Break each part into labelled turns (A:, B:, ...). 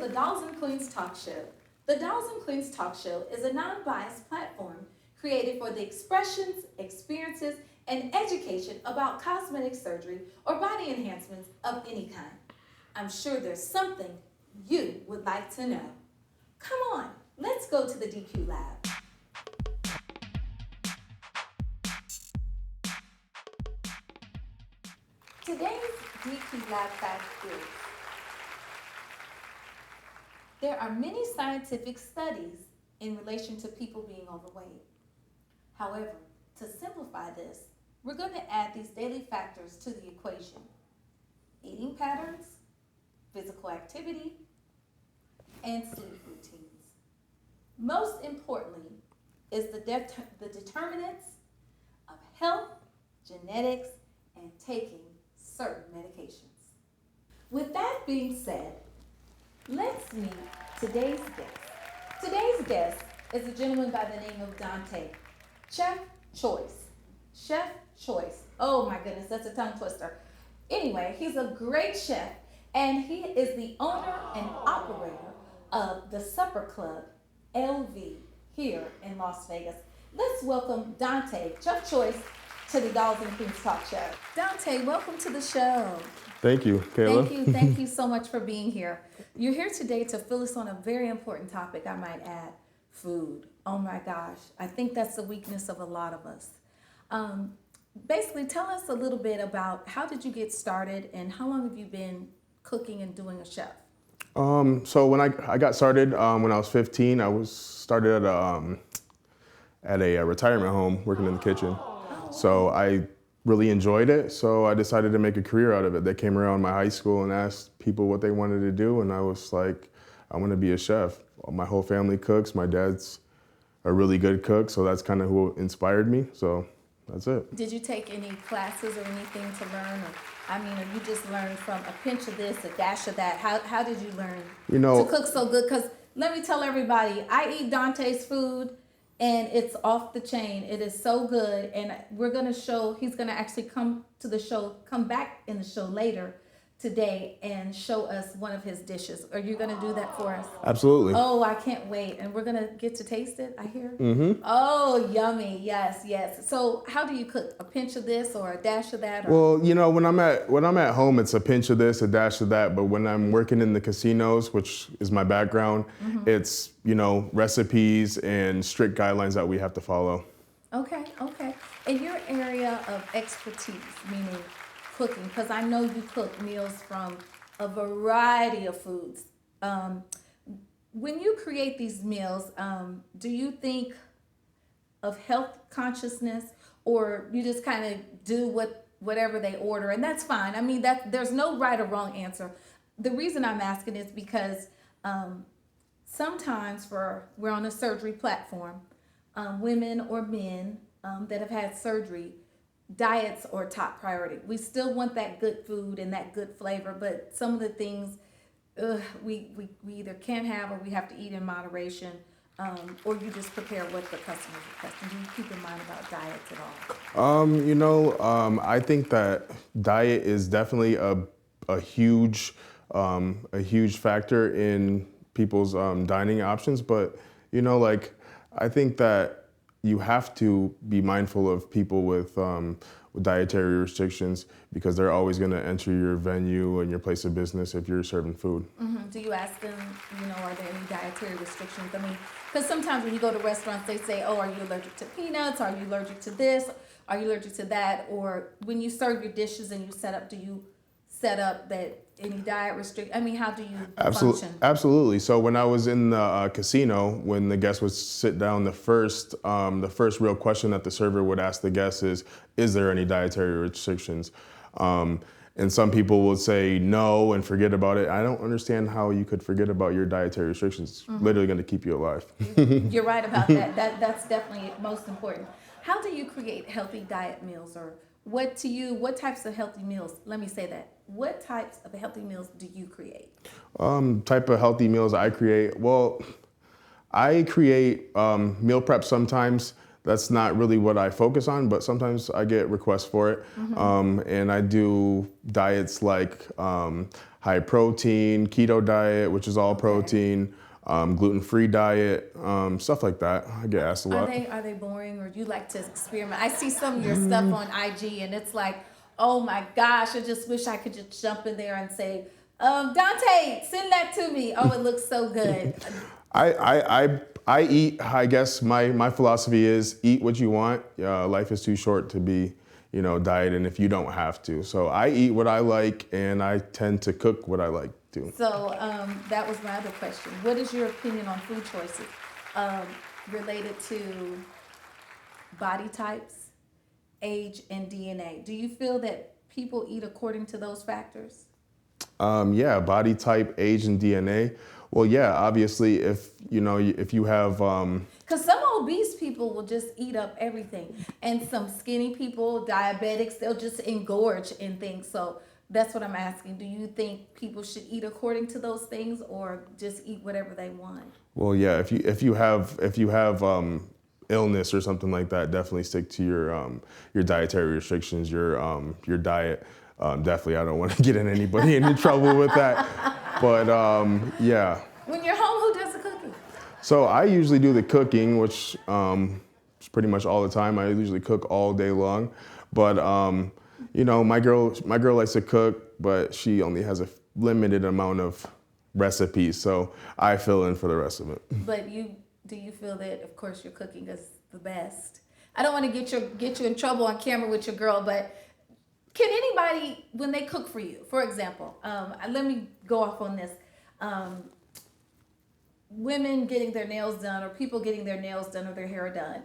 A: the Dolls and Queens Talk Show. The Dolls and Queens Talk Show is a non-biased platform created for the expressions, experiences, and education about cosmetic surgery or body enhancements of any kind. I'm sure there's something you would like to know. Come on, let's go to the DQ Lab. Today's DQ Lab fact is, there are many scientific studies in relation to people being overweight. However, to simplify this, we're going to add these daily factors to the equation: eating patterns, physical activity, and sleep routines. Most importantly is the determinants of health, genetics, and taking certain medications. With that being said, let's meet today's guest. Today's guest is a gentleman by the name of Dante, Chef Choyce. Chef Choyce. Oh my goodness, that's a tongue twister. Anyway, he's a great chef, and he is the owner and operator of the Supper Club, LV, here in Las Vegas. Let's welcome Dante, Chef Choyce, to the Dolls and Queens Talk Show. Dante, welcome to the show.
B: Thank you, Kayla.
A: Thank you so much for being here. You're here today to fill us on a very important topic, I might add, food. Oh my gosh, I think that's the weakness of a lot of us. Basically, tell us a little bit about how did you get started and how long have you been cooking and doing a chef?
B: So when I got started when I was 15, I started at a retirement home working in the kitchen. So I really enjoyed it, so I decided to make a career out of it. They came around my high school and asked people what they wanted to do, and I was like, I want to be a chef. My whole family cooks. My dad's a really good cook, so that's kind of who inspired me, so that's it.
A: Did you take any classes or anything to learn? Or you just learned from a pinch of this, a dash of that? How did you learn to cook so good? Because let me tell everybody, I eat Dante's food, and it's off the chain. It is so good, and he's gonna actually come back in the show later today and show us one of his dishes. Are you gonna do that for us?
B: Absolutely.
A: Oh, I can't wait. And we're gonna get to taste it, I hear?
B: Mm-hmm.
A: Oh, yummy, yes. So how do you cook? A pinch of this or a dash of that?
B: Well, when I'm at home, it's a pinch of this, a dash of that. But when I'm working in the casinos, which is my background, it's, recipes and strict guidelines that we have to follow.
A: Okay. In your area of expertise, meaning cooking, because I know you cook meals from a variety of foods. When you create these meals, do you think of health consciousness, or you just kind of do whatever they order, and that's fine? I mean, there's no right or wrong answer. The reason I'm asking is because sometimes we're on a surgery platform, women or men that have had surgery, diets are top priority. We still want that good food and that good flavor, but some of the things we either can't have or we have to eat in moderation, or you just prepare what the customer's requesting. Do you keep in mind about diets at all?
B: I think that diet is definitely a huge factor in people's dining options, but I think that you have to be mindful of people with dietary restrictions, because they're always going to enter your venue and your place of business if you're serving food.
A: Mm-hmm. Do you ask them, are there any dietary restrictions? I mean, because sometimes when you go to restaurants, they say, oh, are you allergic to peanuts? Are you allergic to this? Are you allergic to that? Or when you serve your dishes and you set up, do you set up that any diet restrict? I mean, how do you function?
B: Absolutely. So when I was in the casino, when the guest would sit down, the first real question that the server would ask the guest is there any dietary restrictions? And some people will say no and forget about it. I don't understand how you could forget about your dietary restrictions. It's literally going to keep you alive.
A: You're right about that. That's definitely most important. How do you create healthy diet meals, or what types of healthy meals? Let me say that. What types of healthy meals do you create?
B: Type of healthy meals I create. Well, I create meal prep sometimes. that's not really what I focus on, but sometimes I get requests for it. And I do diets like high protein, keto diet, which is all protein, gluten-free diet, stuff like that. I get asked a lot.
A: Are they boring, or do you like to experiment? I see some of your stuff on IG, and it's like, oh my gosh, I just wish I could just jump in there and say, Dante, send that to me. Oh, it looks so good.
B: I eat, I guess my philosophy is eat what you want. Life is too short to be, dieting if you don't have to. So I eat what I like, and I tend to cook what I like to.
A: So that was my other question. What is your opinion on food choices related to body types, age, and DNA? Do you feel that people eat according to those factors?
B: Yeah, body type, age, and DNA. Well, yeah, obviously, if you have,
A: because some obese people will just eat up everything, and some skinny people, diabetics, they'll just engorge in things. So that's what I'm asking. Do you think people should eat according to those things, or just eat whatever they want?
B: Well, yeah, if you have illness or something like that, definitely stick to your dietary restrictions, your diet. Definitely, I don't want to get anybody in trouble with that. But yeah.
A: When you're home, who does the cooking?
B: So I usually do the cooking, which is pretty much all the time. I usually cook all day long. But my girl likes to cook, but she only has a limited amount of recipes. So I fill in for the rest of it.
A: But do you feel that, of course, your cooking is the best? I don't want to get you in trouble on camera with your girl, but can anybody, when they cook for you, for example, let me go off on this. Women getting their nails done, or people getting their nails done or their hair done,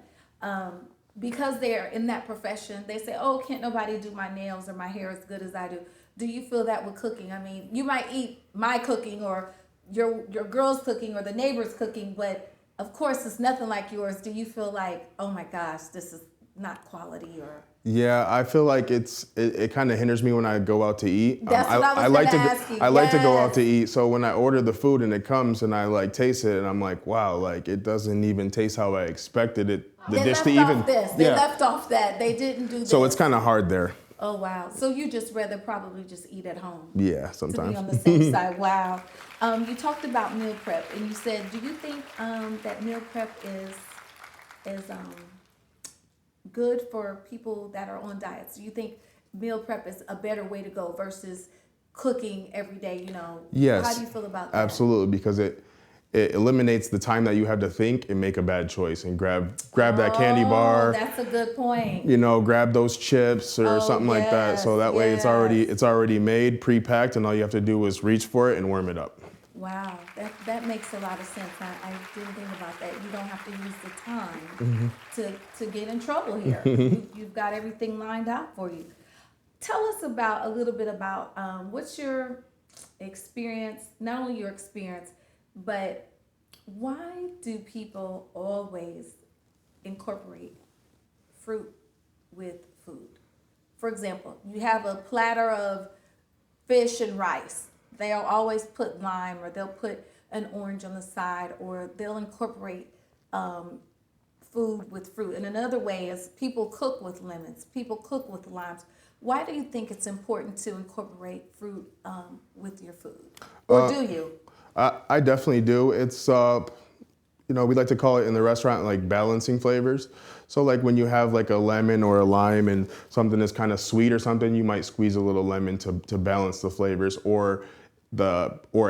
A: because they're in that profession, they say, oh, can't nobody do my nails or my hair as good as I do. Do you feel that with cooking? I mean, you might eat my cooking or your girl's cooking or the neighbor's cooking, but of course it's nothing like yours. Do you feel like, oh my gosh, this is not quality? Or
B: yeah, I feel like it kind of hinders me when I go out to eat.
A: That's what I was
B: like
A: going to ask you.
B: I like to go out to eat. So when I order the food and it comes and I like taste it and I'm like, wow, like it doesn't even taste how I expected it.
A: They left off this. They left off that. They didn't do this.
B: So it's kind of hard there.
A: Oh wow. So you just rather probably just eat at home.
B: Yeah, sometimes.
A: To be on the safe side. Wow. You talked about meal prep, and you said, do you think that meal prep is good for people that are on diets? Do you think meal prep is a better way to go versus cooking every day?
B: Yes.
A: How do you feel about that?
B: Absolutely, because it eliminates the time that you have to think and make a bad choice and grab that candy bar.
A: That's a good point.
B: Grab those chips or something like that. So that way it's already made, pre-packed, and all you have to do is reach for it and warm it up.
A: Wow, that makes a lot of sense. I didn't think about that. You don't have to use the time to get in trouble here. You've got everything lined out for you. Tell us a little bit about what's your experience, not only your experience, but why do people always incorporate fruit with food? For example, you have a platter of fish and rice. They'll always put lime, or they'll put an orange on the side, or they'll incorporate food with fruit. And another way is people cook with lemons, people cook with limes. Why do you think it's important to incorporate fruit with your food? Or do you?
B: I definitely do. It's, we like to call it in the restaurant like balancing flavors. So like when you have like a lemon or a lime and something that's kind of sweet or something, you might squeeze a little lemon to balance the flavors, or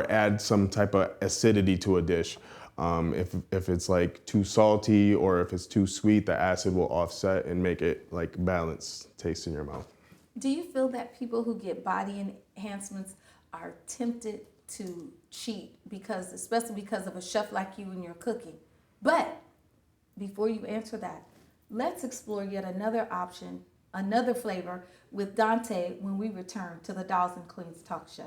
B: add some type of acidity to a dish. If it's like too salty or if it's too sweet, the acid will offset and make it like balanced taste in your mouth.
A: Do you feel that people who get body enhancements are tempted to cheat especially because of a chef like you and your cooking? But before you answer that, let's explore yet another option, another flavor with Dante when we return to the Dolls and Queens Talk Show.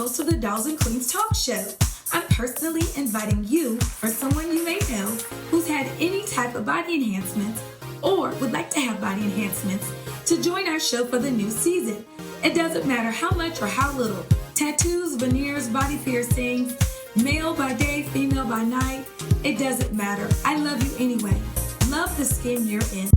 C: host of the Dolls and Queens Talk Show. I'm personally inviting you or someone you may know who's had any type of body enhancements or would like to have body enhancements to join our show for the new season. It doesn't matter how much or how little. Tattoos, veneers, body piercings, male by day, female by night. It doesn't matter. I love you anyway. Love the skin you're in.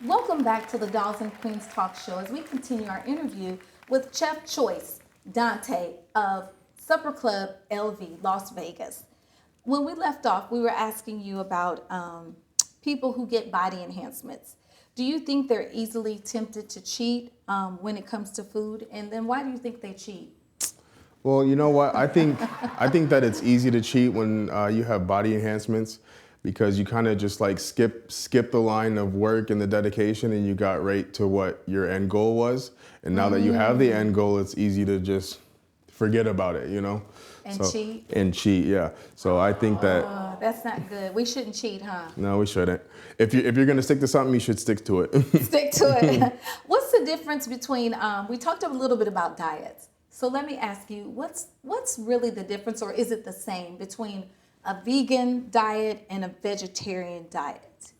A: Welcome back to the Dolls and Queens Talk Show as we continue our interview with Chef Choyce Dante of Supper Club LV, Las Vegas. When we left off, we were asking you about people who get body enhancements. Do you think they're easily tempted to cheat when it comes to food? And then why do you think they cheat?
B: Well, you know what? I think that it's easy to cheat when you have body enhancements because you kind of just like skip the line of work and the dedication and you got right to what your end goal was. And now that you have the end goal, it's easy to just forget about it, you know?
A: And cheat?
B: And cheat, yeah. So I think that...
A: That's not good. We shouldn't cheat, huh?
B: No, we shouldn't. If you're going to stick to something, you should stick to it.
A: Stick to it. What's the difference between, we talked a little bit about diets. So let me ask you, what's really the difference, or is it the same between a vegan diet and a vegetarian diet?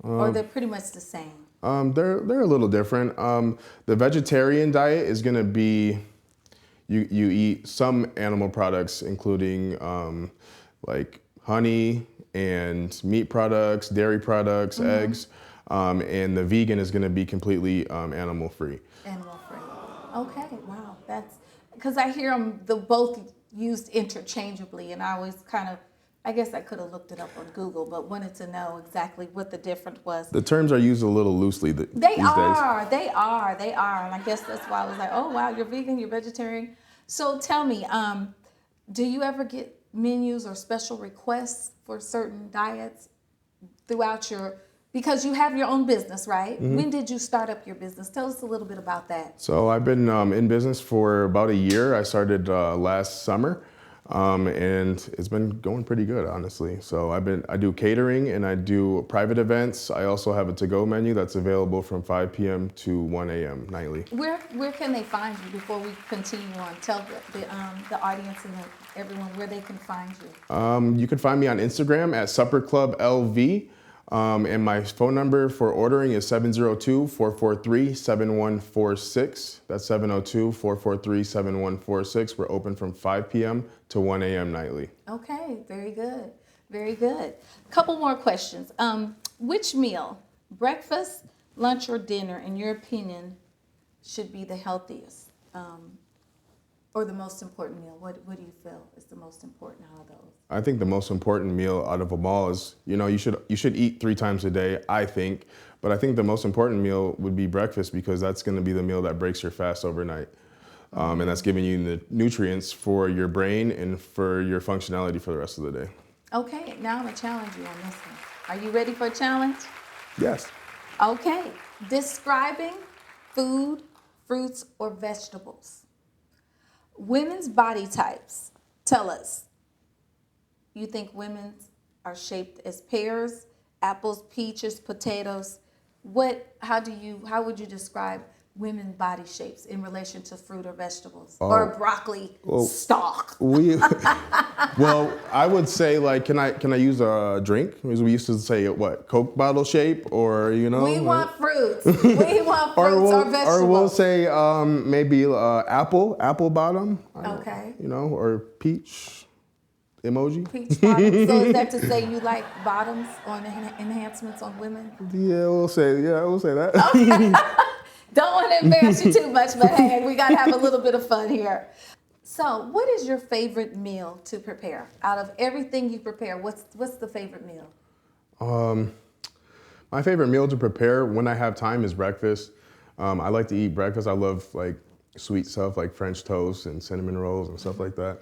A: Or they're pretty much the same?
B: They're a little different. The vegetarian diet is going to be, you eat some animal products, including like honey and meat products, dairy products, eggs, and the vegan is going to be completely animal free.
A: Animal free. Okay, wow. That's because I hear them both used interchangeably, and I always I guess I could have looked it up on Google, but wanted to know exactly what the difference was.
B: The terms are used a little loosely these days.
A: They are, and I guess that's why I was like, oh wow, you're vegan, you're vegetarian. So tell me, do you ever get menus or special requests for certain diets throughout because you have your own business, right? Mm-hmm. When did you start up your business? Tell us a little bit about that.
B: So I've been in business for about a year. I started last summer, and it's been going pretty good, honestly. So I do catering and I do private events. I also have a to-go menu that's available from 5 p.m. to 1 a.m. nightly.
A: Where can they find you before we continue on? Tell the audience and everyone where they can find you.
B: You can find me on Instagram at Supper Club LV. And my phone number for ordering is 702-443-7146. That's 702-443-7146. We're open from 5 p.m. to 1 a.m. nightly.
A: Okay, very good. Very good. Couple more questions. Which meal, breakfast, lunch, or dinner, in your opinion, should be the healthiest? Or the most important meal? What do you feel is the most important out of those?
B: I think the most important meal out of them all is, you should eat 3 times a day, I think. But I think the most important meal would be breakfast because that's going to be the meal that breaks your fast overnight. And that's giving you the nutrients for your brain and for your functionality for the rest of the day.
A: Okay, now I'm going to challenge you on this one. Are you ready for a challenge?
B: Yes.
A: Okay. Describing food, fruits, or vegetables. Women's body types. Tell us. You think women are shaped as pears, apples, peaches, potatoes? How would you describe women's body shapes in relation to fruit or vegetables or broccoli stalk?
B: Well, I would say can I use a drink? Because we used to say what, Coke bottle shape, or
A: We want fruits. We want fruits or vegetables.
B: Or we'll say maybe apple bottom.
A: Okay.
B: Or peach emoji.
A: Peach bottom. So is that to say you like bottoms on enhancements on women?
B: Yeah, we'll say that.
A: Okay. Don't want to embarrass you too much, but hey, we got to have a little bit of fun here. So what is your favorite meal to prepare? Out of everything you prepare, what's the favorite meal?
B: My favorite meal to prepare when I have time is breakfast. I like to eat breakfast. I love like sweet stuff like French toast and cinnamon rolls and stuff like that.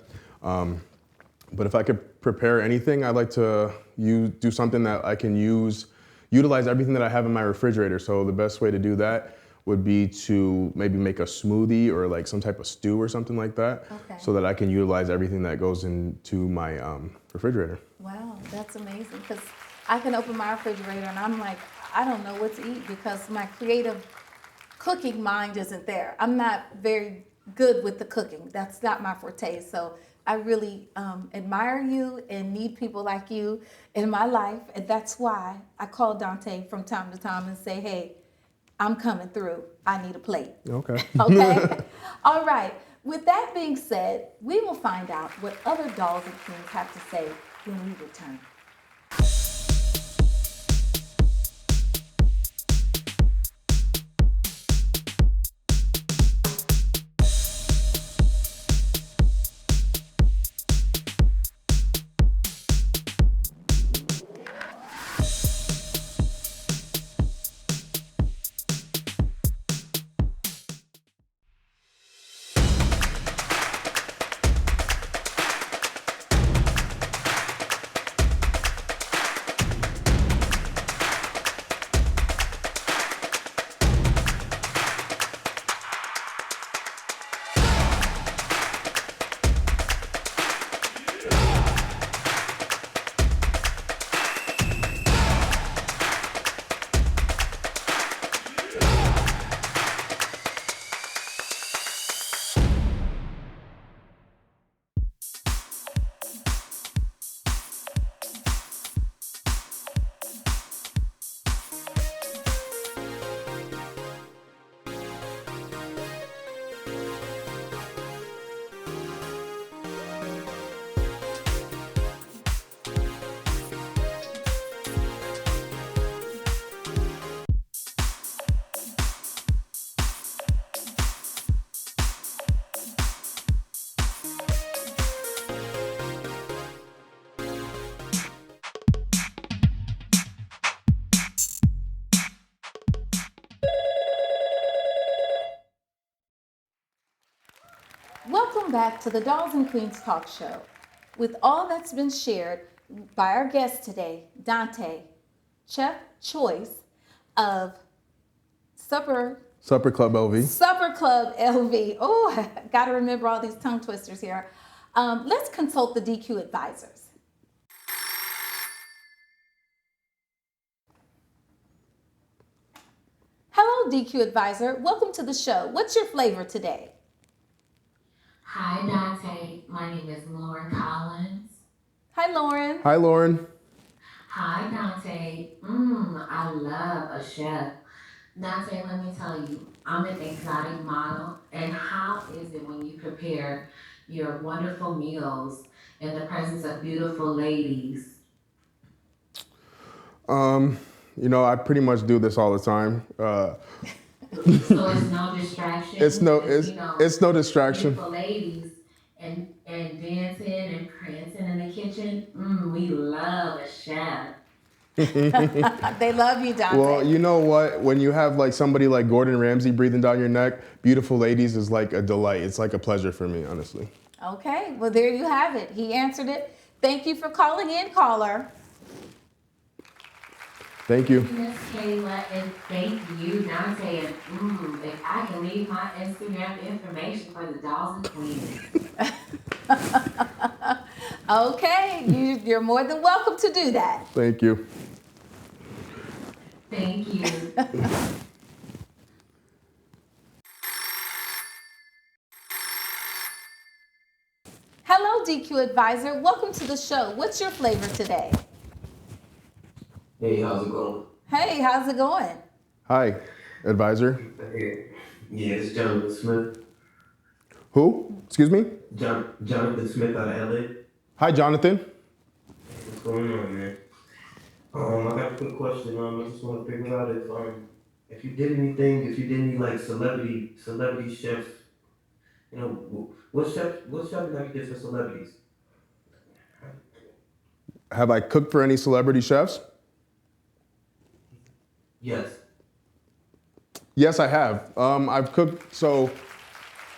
B: But if I could prepare anything, I like to do something that I can use utilize everything that I have in my refrigerator. So the best way to do that would be to maybe make a smoothie or like some type of stew or something like that,
A: Okay.
B: so that I can utilize everything that goes into my refrigerator.
A: Wow, that's amazing, because I can open my refrigerator and I'm like, I don't know what to eat because my creative cooking mind isn't there. I'm not very good with the cooking. That's not my forte. So I really admire you and need people like you in my life. And that's why I call Dante from time to time and say, hey, I'm coming through. I need a plate.
B: Okay.
A: Okay? All right. With that being said, we will find out what other dolls and queens have to say when we return. Welcome back to the Dolls and Queens Talk Show. With all that's been shared by our guest today, Dante, Chef Choyce of Supper
B: Club LV.
A: Supper Club LV. Oh, I got to remember all these tongue twisters here. Let's consult the DQ advisors. Hello, DQ advisor. Welcome to the show. What's your flavor today?
D: Hi, Dante. My name is Lauren Collins.
A: Hi, Lauren.
B: Hi, Lauren.
D: Hi, Dante. I love a chef. Dante, let me tell you, I'm an exotic model. And how is it when you prepare your wonderful meals in the presence of beautiful ladies?
B: I pretty much do this all the time.
D: So it's no distraction.
B: It's no distraction.
D: Beautiful ladies and dancing and prancing in the kitchen. We love a chef.
A: They love you, Dante.
B: Well, you know what? When you have like somebody like Gordon Ramsay breathing down your neck, beautiful ladies is like a delight. It's like a pleasure for me, honestly.
A: Okay, well, there you have it. He answered it. Thank you for calling in, caller.
B: Thank you.
D: Miss Kayla, and thank you, Dante. And if I can leave my Instagram information for the Dolls and Queens.
A: Okay, you're more than welcome to do that.
B: Thank you.
D: Thank you.
A: Hello, DQ advisor. Welcome to the show. What's your flavor today?
E: Hey, how's it going?
A: Hey, how's it going?
B: Hi, advisor.
E: Yeah, it's Jonathan Smith.
B: Who? Excuse me?
E: Jonathan Smith out of LA.
B: Hi, Jonathan.
E: What's going on, man? I got a quick question. I just want to figure out if you did any like celebrity chefs, what chefing have you did for celebrities?
B: Have I cooked for any celebrity chefs?
E: Yes.
B: Yes, I have. I've cooked, so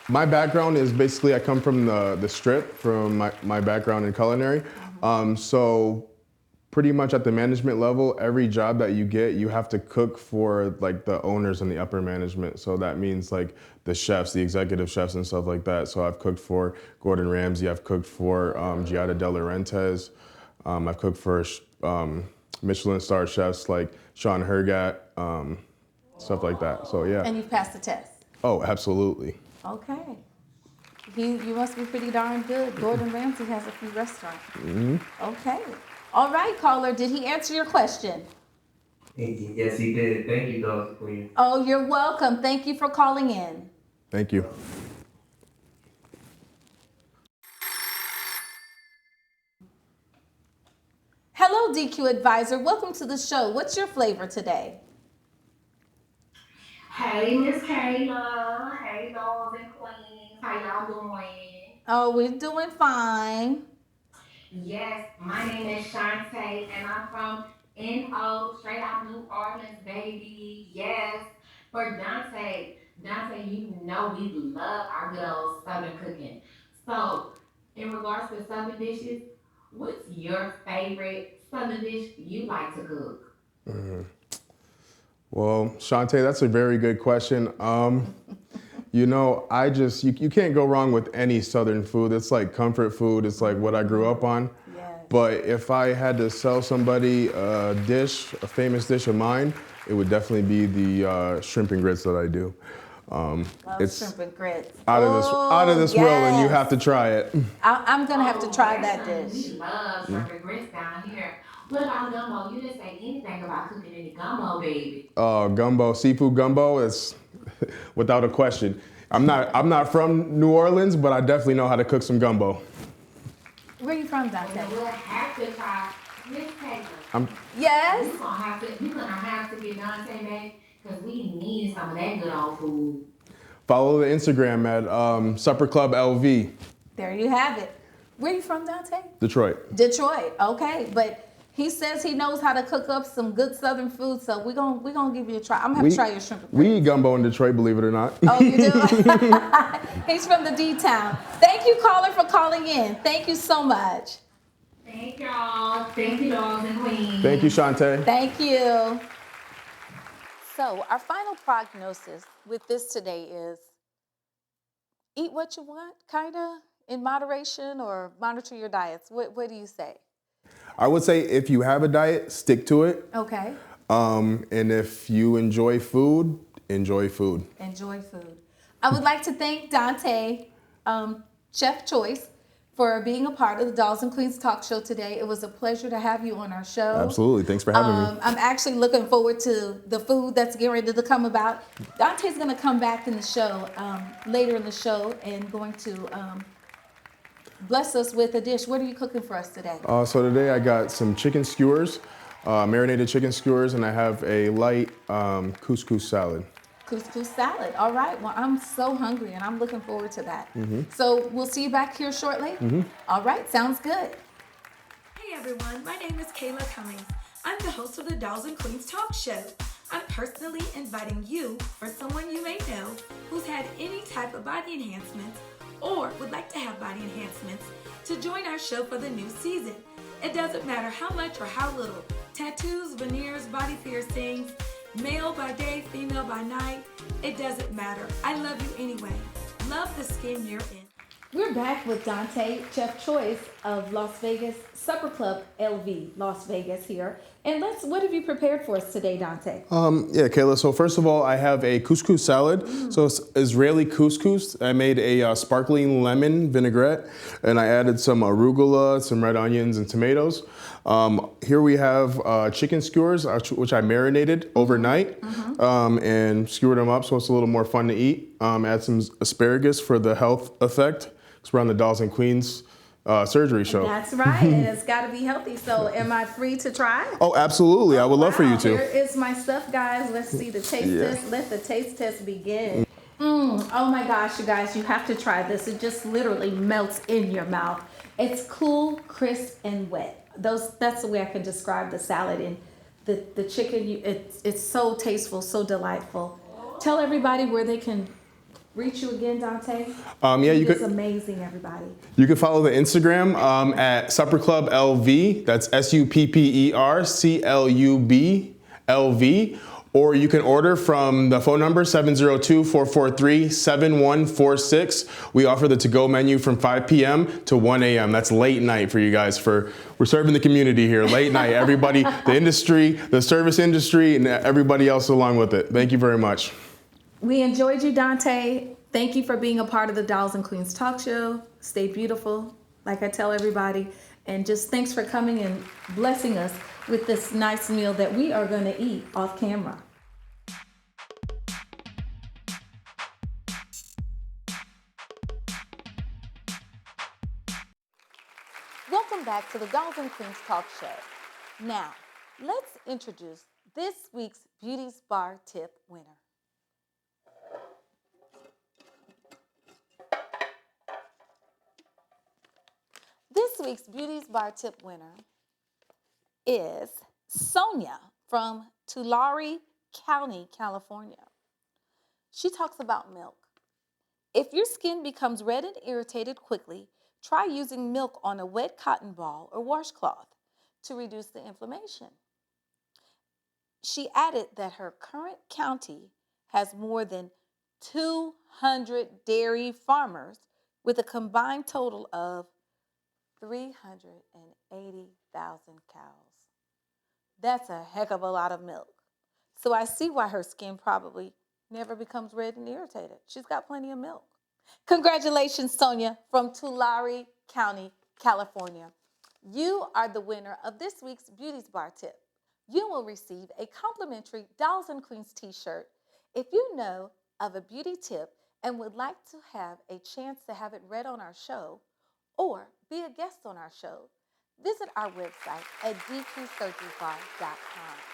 B: my background is basically, I come from the strip, from my background in culinary. So pretty much at the management level, every job that you get, you have to cook for like the owners and the upper management. So that means like the chefs, the executive chefs and stuff like that. So I've cooked for Gordon Ramsay, I've cooked for Giada De Laurentiis, I've cooked for Michelin star chefs like Sean Hergat, stuff like that. So yeah.
A: And you passed the test.
B: Oh, absolutely.
A: Okay. You must be pretty darn good. Gordon Ramsay has a few restaurants. Okay. All right, caller. Did he answer your question?
E: Yes, he did. Thank you, Dawson Queen.
A: Oh, you're welcome. Thank you for calling in.
B: Thank you.
A: Hello, DQ Advisor. Welcome to the show. What's your flavor today?
D: Hey, Miss Kayla. Hey, dolls and queens. How y'all doing?
A: Oh, we're doing fine.
D: Yes, my name is Shantae, and I'm from NO, straight out New Orleans, baby. Yes. For Dante, you know we love our good old Southern cooking. So, in regards to Southern dishes, what's your favorite Southern dish you like to cook?
B: Well, Shantae, that's a very good question. You know, you can't go wrong with any Southern food. It's like comfort food. It's like what I grew up on.
A: Yes.
B: But if I had to sell somebody a famous dish of mine, it would definitely be the shrimp and grits that I do.
A: Love
B: It's
A: shrimp and grits.
B: out of this world, and you
A: yes.
B: have to try it.
A: I'm going to have to try that
D: Yes,
A: dish.
D: We love shrimp and grits down here. What about gumbo? You didn't say anything about cooking any gumbo, baby.
B: Gumbo, seafood gumbo is without a question. I'm not from New Orleans, but I definitely know how to cook some gumbo.
A: Where are you from, Dante?
D: We'll have to try Miss Taylor.
A: Yes.
D: You're gonna have to get Dante back because we need some of that good old food.
B: Follow the Instagram at Supper Club LV,
A: There you have it. Where are you from, Dante?
B: Detroit.
A: Detroit. Okay, but he says he knows how to cook up some good Southern food, so we're gonna give you a try. I'm gonna have to try your shrimp and grits.
B: We eat gumbo in Detroit, believe it or not.
A: Oh, you do? He's from the D-Town. Thank you, caller, for calling in. Thank you so much.
D: Thank y'all. Thank you, dogs and queens.
B: Thank you, Shantae.
A: Thank you. So our final prognosis with this today is eat what you want, kind of, in moderation, or monitor your diets. What do you say?
B: I would say if you have a diet, stick to it.
A: Okay.
B: And if you enjoy food, enjoy food.
A: Enjoy food. I would like to thank Dante, Chef Choyce, for being a part of the Dolls and Queens talk show today. It was a pleasure to have you on our show.
B: Absolutely. Thanks for having me.
A: I'm actually looking forward to the food that's getting ready to come about. Dante's going to come back in the show, later in the show, and going to bless us with a dish. What are you cooking for us today?
B: So today I got some chicken skewers, marinated chicken skewers, and I have a light couscous salad.
A: Couscous salad. All right. Well, I'm so hungry, and I'm looking forward to that. So we'll see you back here shortly. All right. Sounds good.
C: Hey everyone, my name is Kayla Cummings. I'm the host of the Dolls and Queens talk show. I'm personally inviting you for someone you may know who's had any type of body enhancements or would like to have body enhancements to join our show for the new season. It doesn't matter how much or how little. Tattoos, veneers, body piercings, male by day, female by night, it doesn't matter. I love you anyway. Love the skin you're in.
A: We're back with Dante, Chef Choyce of Las Vegas Supper Club LV, Las Vegas here. And what have you prepared for us today, Dante?
B: Yeah, Kayla. So first of all, I have a couscous salad. So it's Israeli couscous. I made a sparkling lemon vinaigrette, and I added some arugula, some red onions, and tomatoes. Here we have chicken skewers, which I marinated overnight and skewered them up so it's a little more fun to eat. Add some asparagus for the health effect, because we're on the Dolls and Queens surgery show.
A: That's right, and it's got to be healthy. So am I free to try?
B: Oh, absolutely. I would love for you to.
A: Here is my stuff, guys. Let's see the taste test. Let the taste test begin. Oh my gosh, you guys, you have to try this. It just literally melts in your mouth. It's cool, crisp, and wet. That's the way I can describe the salad. And the chicken, it's so tasteful, so delightful. Tell everybody where they can reach you again, Dante?
B: Yeah, you
A: It's
B: could.
A: amazing, everybody.
B: You can follow the Instagram at Supper Club LV. That's SUPPERCLUB LV. Or you can order from the phone number 702-443-7146. We offer the to-go menu from 5 p.m. to 1 a.m. That's late night for you guys. We're serving the community here, late night. Everybody, the industry, the service industry, and everybody else along with it. Thank you very much.
A: We enjoyed you, Dante. Thank you for being a part of the Dolls and Queens talk show. Stay beautiful, like I tell everybody. And just thanks for coming and blessing us with this nice meal that we are going to eat off camera. Welcome back to the Dolls and Queens talk show. Now, let's introduce this week's Beauty's Bar Tip winner. This week's Beauty's Bar Tip winner is Sonia from Tulare County, California. She talks about milk. If your skin becomes red and irritated quickly, try using milk on a wet cotton ball or washcloth to reduce the inflammation. She added that her current county has more than 200 dairy farmers with a combined total of 380,000 cows. That's a heck of a lot of milk. So I see why her skin probably never becomes red and irritated. She's got plenty of milk. Congratulations, Sonia from Tulare County, California. You are the winner of this week's Beauty's Bar Tip. You will receive a complimentary Dolls and Queens t-shirt. If you know of a beauty tip and would like to have a chance to have it read on our show or be a guest on our show, visit our website at dqsurgerybar.com.